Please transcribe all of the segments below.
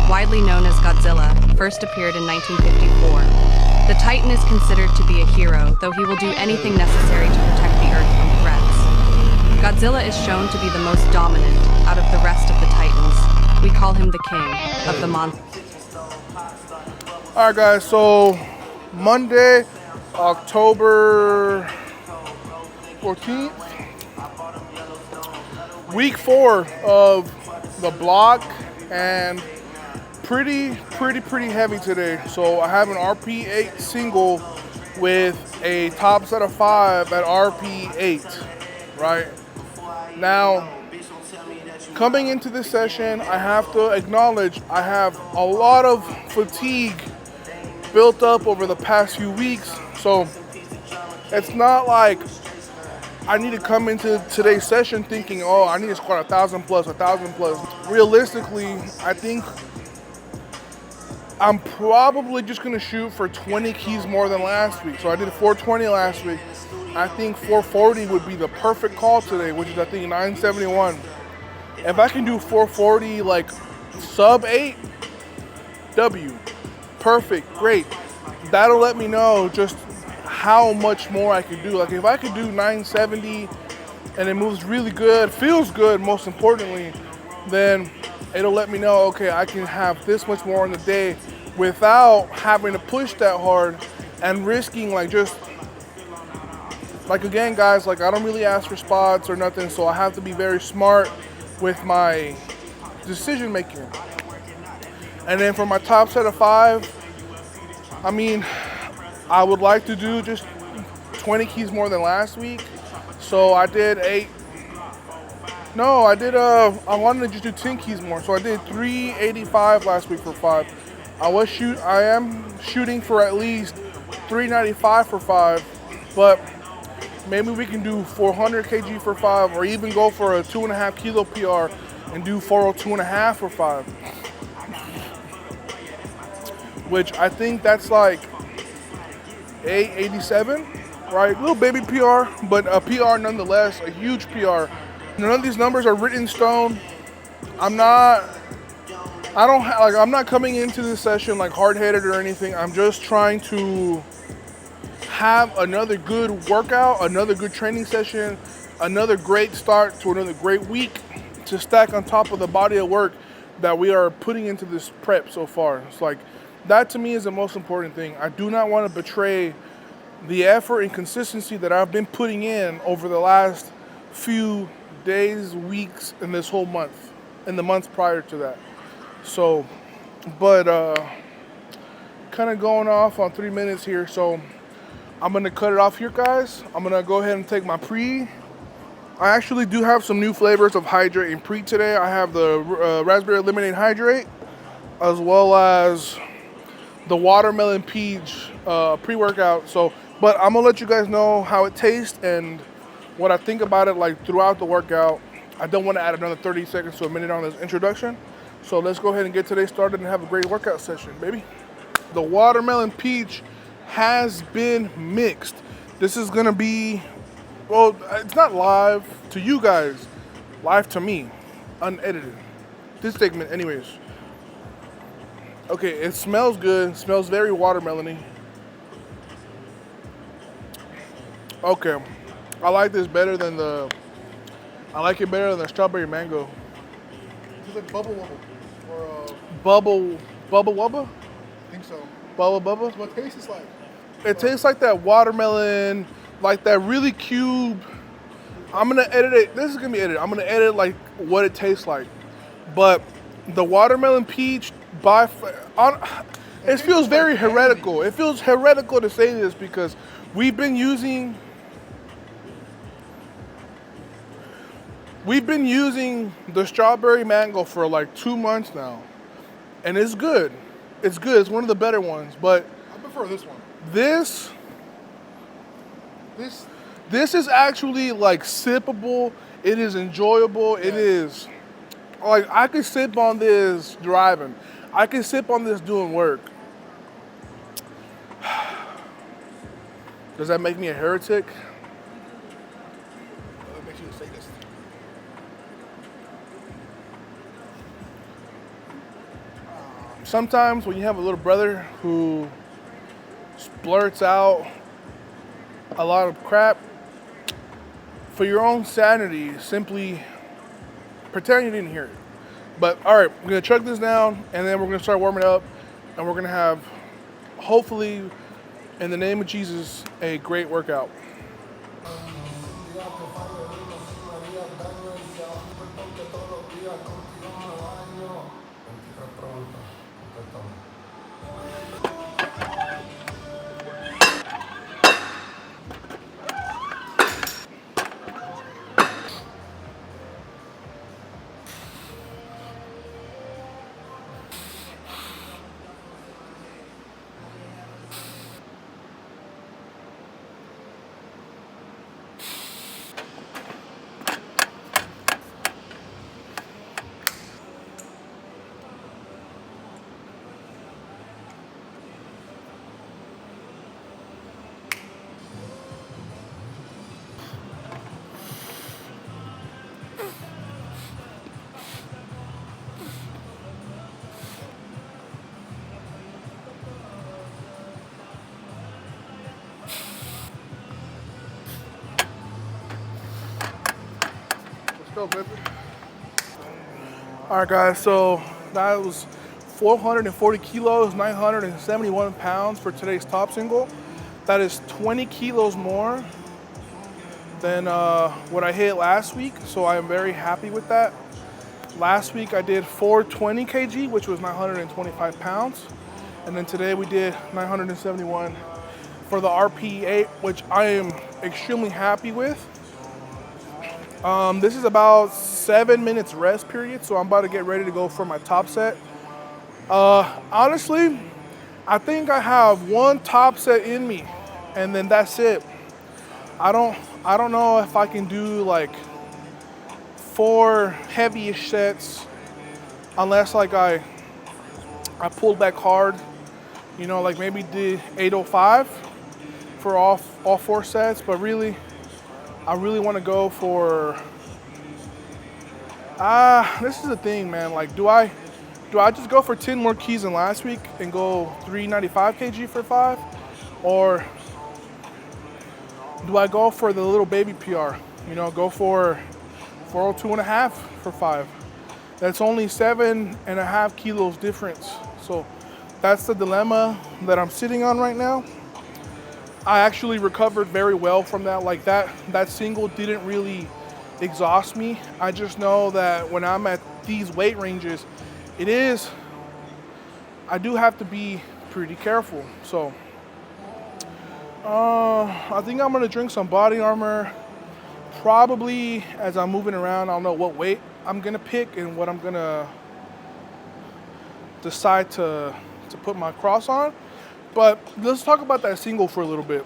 widely known as Godzilla, first appeared in 1954. The Titan is considered to be a hero, though he will do anything necessary to protect the Earth from threats. Godzilla is shown to be the most dominant out of the rest of the Titans. We call him the king of the monsters. Alright guys, so Monday, October 14th, week 4 of the block, and pretty heavy today. So I have an RP8 single with a top set of 5 at RP8, right? Now, coming into this session, I have to acknowledge I have a lot of fatigue built up over the past few weeks. So it's not like I need to come into today's session thinking, oh, I need to squat 1,000 plus. Realistically, I think I'm probably just gonna shoot for 20 keys more than last week. So I did 420 last week. I think 440 would be the perfect call today, which is I think 971. If I can do 440 like sub 8, W. Perfect, great. That'll let me know just how much more I could do. Like if I could do 970 and it moves really good, feels good most importantly, then it'll let me know, okay, I can have this much more in the day without having to push that hard and risking like just, like again guys, like I don't really ask for spots or nothing, so I have to be very smart with my decision making. And then for my top set of 5, I mean, I would like to do just 20 keys more than last week. So I did I wanted to just do 10 keys more. So I did 385 last week for 5. I am shooting for at least 395 for 5, but maybe we can do 400 kg for 5, or even go for a 2.5 kilo PR and do 402.5 for 5. Which I think that's like 887, right? Little baby PR, but a PR nonetheless, a huge PR. None of these numbers are written in stone. I'm not coming into this session like hard-headed or anything. I'm just trying to have another good workout, another good training session, another great start to another great week to stack on top of the body of work that we are putting into this prep so far. It's like, that to me is the most important thing. I do not want to betray the effort and consistency that I've been putting in over the last few days, weeks, and this whole month, and the months prior to that. So, but kind of going off on 3 minutes here, so I'm going to cut it off here, guys. I'm going to go ahead and take my pre. I actually do have some new flavors of Hydrate and Pre today. I have the Raspberry Lemonade Hydrate, as well as the Watermelon Peach pre-workout. So, but I'm gonna let you guys know how it tastes and what I think about it like throughout the workout. I don't want to add another 30 seconds to a minute on this introduction. So let's go ahead and get today started and have a great workout session, baby. The Watermelon Peach has been mixed. This is gonna be, well, it's not live to you guys, live to me, unedited. This segment anyways. Okay, it smells good. It smells very watermelony. Okay, I like this better than I like it better than the strawberry mango. It's like bubble wubble. Or Bubble wubba? I think so. Bubble bubba? That's what it tastes like. It tastes like that watermelon, like that really cube. I'm gonna edit it. This is gonna be edited. I'm gonna edit like what it tastes like. But the watermelon peach, it feels very heretical. It feels heretical to say this because we've been using the strawberry mango for like 2 months now, and it's good. It's good. It's one of the better ones. But I prefer this one. This is actually like sippable. It is enjoyable. Yeah. It is like I could sip on this driving. I can sip on this doing work. Does that make me a heretic? It makes you a sadist. sometimes when you have a little brother who blurts out a lot of crap, for your own sanity, simply pretend you didn't hear it. But all right, we're gonna chug this down, and then we're gonna start warming up, and we're gonna have, hopefully, in the name of Jesus, a great workout. Let's go, baby. All right, guys, so that was 440 kilos, 971 pounds for today's top single. That is 20 kilos more than what I hit last week, so I am very happy with that. Last week I did 420 kg, which was 925 pounds. And then today we did 971 for the RP8, which I am extremely happy with. This is about 7 minutes rest period, so I'm about to get ready to go for my top set. Honestly, I think I have one top set in me, and then that's it. I don't know if I can do like 4 heavy-ish sets, unless like I pulled back hard, you know, like maybe did 805 for all 4 sets. But really, I really want to go for. This is the thing, man. Like, do I just go for 10 more keys than last week and go 395 kg for 5, or do I go for the little baby PR? You know, go for 402.5 for 5. That's only 7.5 kilos difference. So that's the dilemma that I'm sitting on right now. I actually recovered very well from that. Like that single didn't really exhaust me. I just know that when I'm at these weight ranges, I do have to be pretty careful. So I think I'm gonna drink some body armor. Probably as I'm moving around, I'll know what weight I'm gonna pick and what I'm gonna decide to put my cross on. But let's talk about that single for a little bit.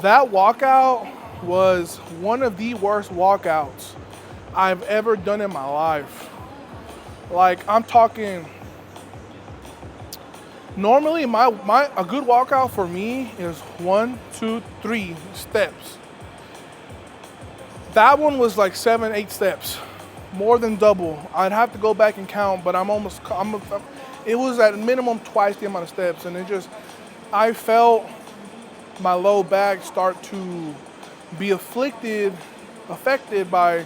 That walkout was one of the worst walkouts I've ever done in my life. Like, I'm talking, normally a good walkout for me is 1, 2, 3 steps. That one was like 7, 8 steps, more than double. I'd have to go back and count, but it was at minimum twice the amount of steps, and I felt my low back start to be affected by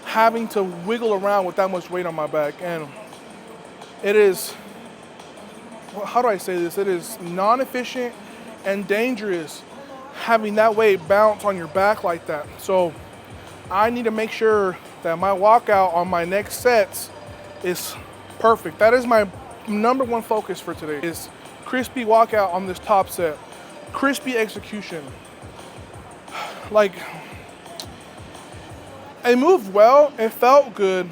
having to wiggle around with that much weight on my back. And it is, how do I say this? It is non-efficient and dangerous having that weight bounce on your back like that. So I need to make sure that my walkout on my next sets is perfect. That is my number one focus for today, is crispy walkout on this top set. Crispy execution. Like, it moved well, it felt good.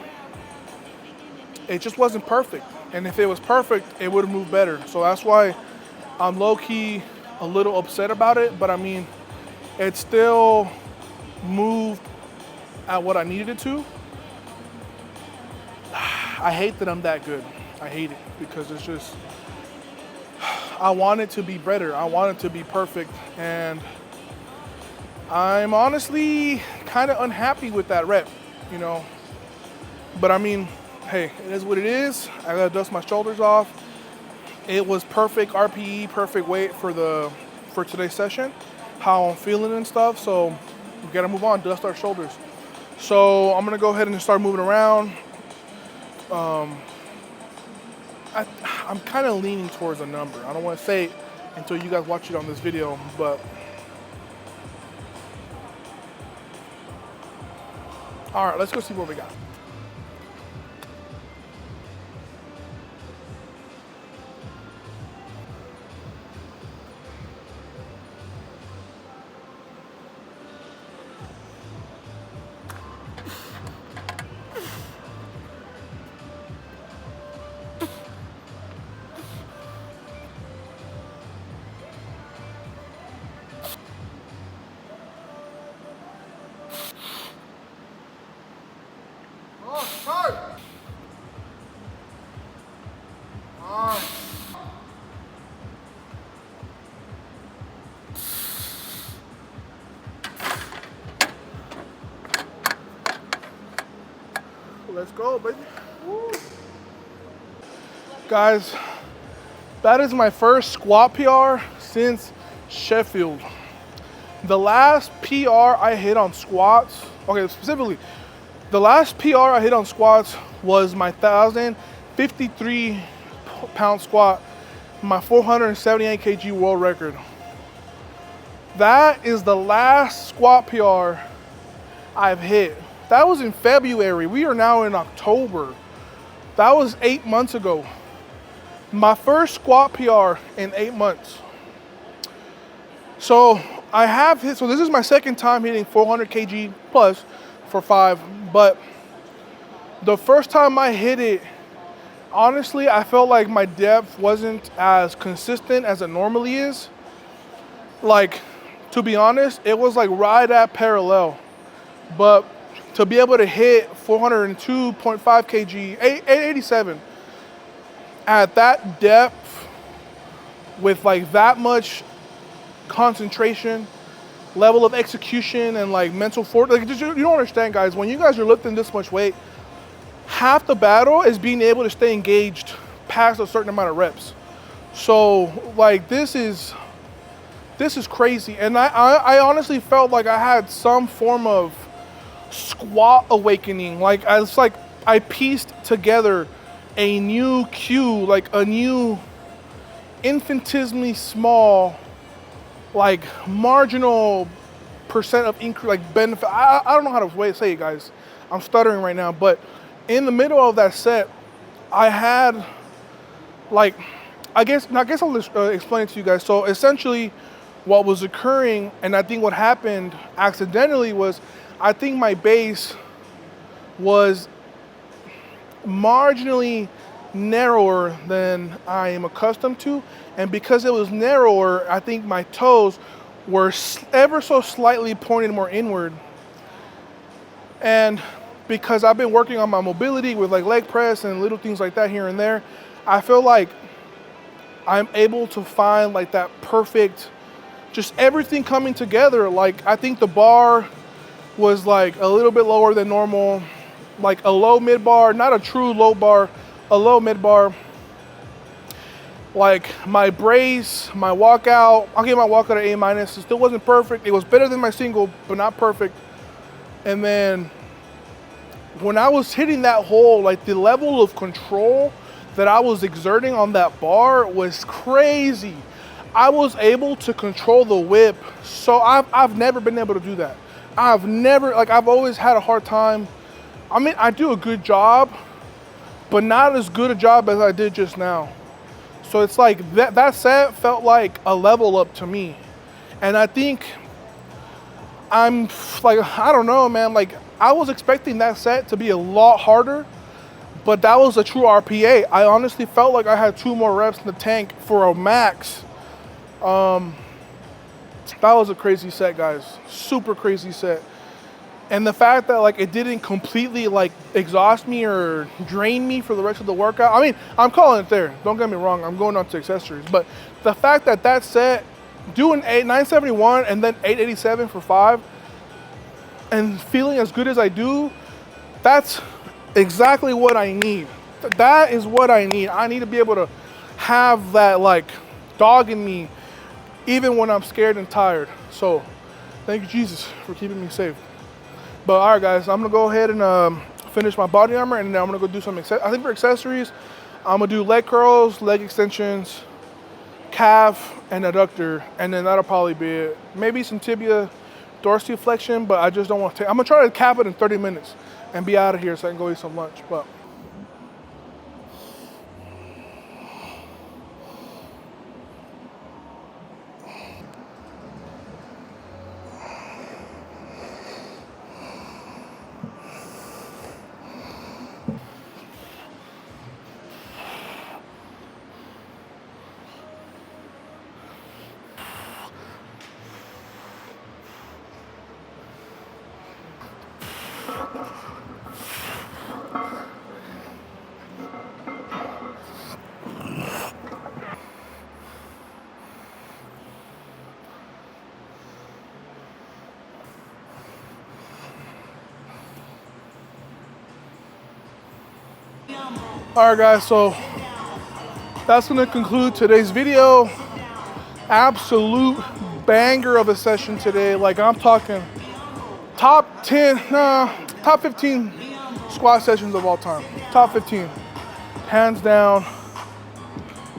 It just wasn't perfect. And if it was perfect, it would have moved better. So that's why I'm low-key a little upset about it. But I mean, it still moved at what I needed it to. I hate that I'm that good. I hate it because it's just, I want it to be better. I want it to be perfect. And I'm honestly kind of unhappy with that rep, you know. But I mean, hey, it is what it is. I gotta dust my shoulders off. It was perfect RPE, perfect weight for today's session, how I'm feeling and stuff. So we gotta move on, dust our shoulders. So I'm gonna go ahead and start moving around. I'm kind of leaning towards a number. I don't want to say it until you guys watch it on this video, but all right, let's go see what we got. Let's go, baby. Woo. Guys, that is my first squat PR since Sheffield. The last PR I hit on squats, okay, specifically, the last PR I hit on squats was my 1,053 pound squat, my 478 kg world record. That is the last squat PR I've hit. That was in February. We are now in October. That was 8 months ago. My first squat PR in 8 months. So I have hit, so this is my second time hitting 400 kg plus for 5, but the first time I hit it, honestly, I felt like my depth wasn't as consistent as it normally is. Like, to be honest, it was like right at parallel, but to be able to hit 402.5 kg, 887 at that depth with like that much concentration, level of execution, and like mental force, like just, you don't understand, guys. When you guys are lifting this much weight, half the battle is being able to stay engaged past a certain amount of reps. So like this is crazy, and I honestly felt like I had some form of squat awakening. Like it's like I pieced together a new cue, like a new infinitesimally small, like marginal percent of increase, like benefit. I don't know how to say it, guys. I'm stuttering right now, but in the middle of that set, I had like, I guess I'll just explain it to you guys. So essentially what was occurring, and I think what happened accidentally, was I think my base was marginally narrower than I am accustomed to, and because it was narrower, I think my toes were ever so slightly pointed more inward. And because I've been working on my mobility with like leg press and little things like that here and there, I feel like I'm able to find like that perfect, just everything coming together. Like I think the bar was like a little bit lower than normal, like a low mid bar, not a true low bar, a low mid bar. Like my brace, my walkout, I'll give my walkout an A-. It still wasn't perfect. It was better than my single, but not perfect. And then when I was hitting that hole, like the level of control that I was exerting on that bar was crazy. I was able to control the whip. So I've never been able to do that. I've always had a hard time. I mean, I do a good job, but not as good a job as I did just now. So it's like that set felt like a level up to me. And I think I'm like, I don't know, man, like I was expecting that set to be a lot harder, but that was a true RPA. I honestly felt like I had 2 more reps in the tank for a max. That was a crazy set, guys. Super crazy set. And the fact that like it didn't completely like exhaust me or drain me for the rest of the workout. I mean, I'm calling it there. Don't get me wrong. I'm going on to accessories. But the fact that that set, doing 971 and then 887 for 5, and feeling as good as I do, that's exactly what I need. That is what I need. I need to be able to have that like dog in me even when I'm scared and tired. So thank you, Jesus, for keeping me safe. But all right, guys, I'm gonna go ahead and finish my body armor, and then I'm gonna go do some. I think for accessories, I'm gonna do leg curls, leg extensions, calf, and adductor, and then that'll probably be it. Maybe some tibia dorsiflexion, but I just don't want to take. I'm gonna try to cap it in 30 minutes and be out of here so I can go eat some lunch. But all right, guys, so that's gonna conclude today's video. Absolute banger of a session today. Like, I'm talking top 10, top 15 squat sessions of all time. Top 15, hands down.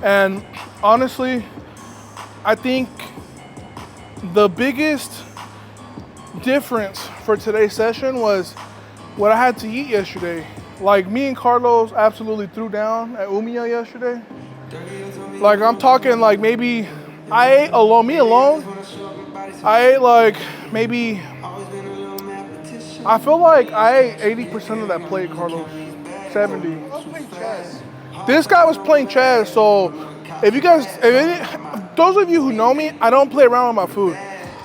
And honestly, I think the biggest difference for today's session was what I had to eat yesterday. Like, me and Carlos absolutely threw down at Umiya yesterday. Like, I'm talking like maybe I ate alone, me alone. I ate like maybe, I feel like I ate 80% of that plate, Carlos. 70. I was playing chess. This guy was playing chess, so if you guys, those of you who know me, I don't play around with my food.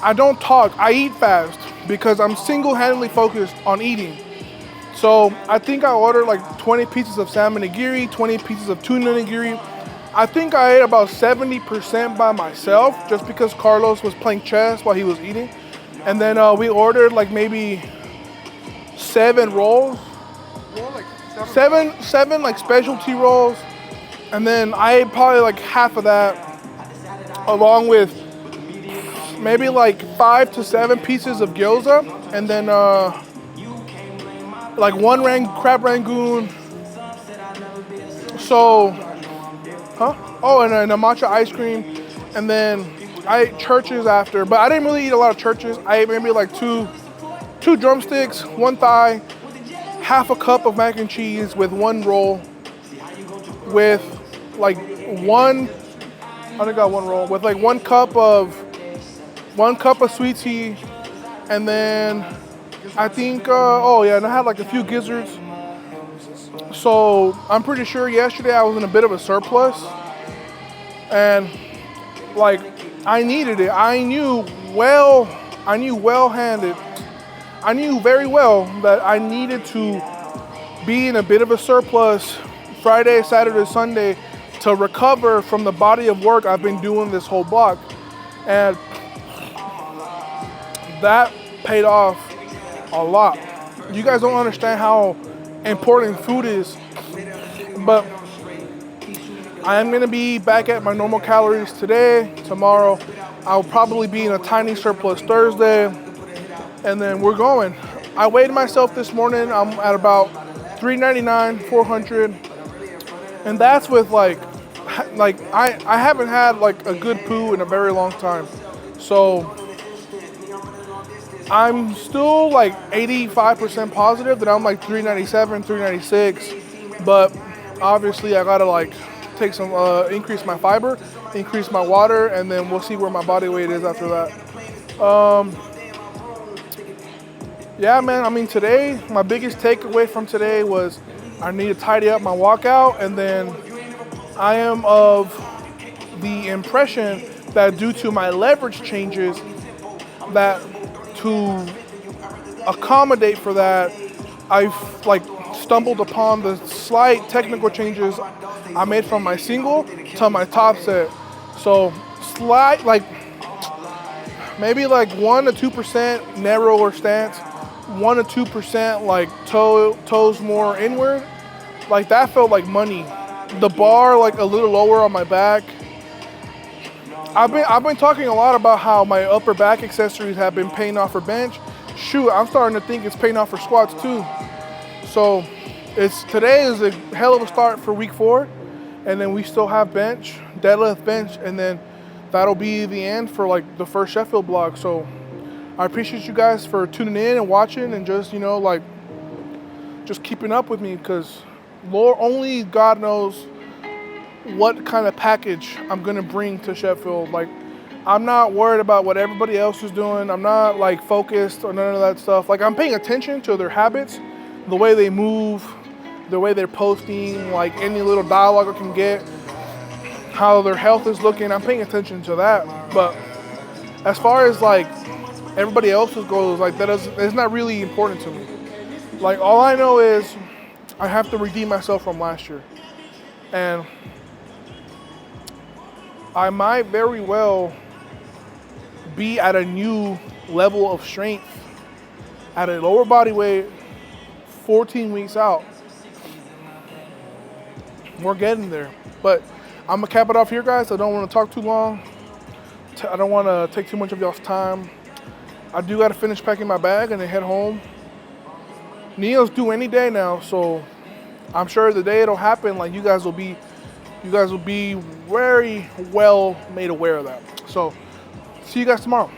I don't talk, I eat fast because I'm single-handedly focused on eating. So I think I ordered like 20 pieces of salmon nigiri, 20 pieces of tuna nigiri. I think I ate about 70% by myself just because Carlos was playing chess while he was eating. And then we ordered like maybe 7 rolls. Well, like Seven like specialty rolls. And then I ate probably like half of that along with maybe like 5 to 7 pieces of gyoza. And then like 1 crab rangoon. So, oh, and a matcha ice cream. And then I ate churches after, but I didn't really eat a lot of churches. I ate maybe like two drumsticks, 1 thigh, half a cup of mac and cheese with 1 roll, with like I only got 1 roll, with like 1 cup of sweet tea, and then I think and I had like a few gizzards. So I'm pretty sure yesterday I was in a bit of a surplus, and like I needed it. I knew very well that I needed to be in a bit of a surplus Friday, Saturday, Sunday to recover from the body of work I've been doing this whole block. And that paid off a lot. You guys don't understand how important food is, but I am gonna be back at my normal calories today. Tomorrow, I'll probably be in a tiny surplus Thursday, and then we're going. I weighed myself this morning. I'm at about 399, 400, and that's with like I haven't had like a good poo in a very long time. So I'm still like 85% positive that I'm like 397, 396, but obviously I gotta like take some, increase my fiber, increase my water, and then we'll see where my body weight is after that. Yeah, man, I mean, today, my biggest takeaway from today was I need to tidy up my walkout, and then I am of the impression that due to my leverage changes, that to accommodate for that, I've like stumbled upon the slight technical changes I made from my single to my top set. So slight, like maybe like 1 to 2% narrower stance 1 to 2% like toes more inward. Like that felt like money. The bar like a little lower on my back. I've been talking a lot about how my upper back accessories have been paying off for bench. Shoot, I'm starting to think it's paying off for squats too. So today is a hell of a start for week 4, and then we still have bench, deadlift, bench, and then that'll be the end for like the first Sheffield blog. So I appreciate you guys for tuning in and watching and just, like just keeping up with me, because Lord, only God knows what kind of package I'm gonna bring to Sheffield. Like, I'm not worried about what everybody else is doing. I'm not like focused on none of that stuff. Like, I'm paying attention to their habits, the way they move, the way they're posting, like any little dialogue I can get, how their health is looking. I'm paying attention to that. But as far as like everybody else's goals, like it's not really important to me. Like, all I know is I have to redeem myself from last year. And I might very well be at a new level of strength at a lower body weight 14 weeks out. We're getting there. But I'm going to cap it off here, guys. I don't want to talk too long. I don't want to take too much of y'all's time. I do got to finish packing my bag and then head home. Neo's due any day now, so I'm sure the day it'll happen, like you guys will be very well made aware of that. So see you guys tomorrow.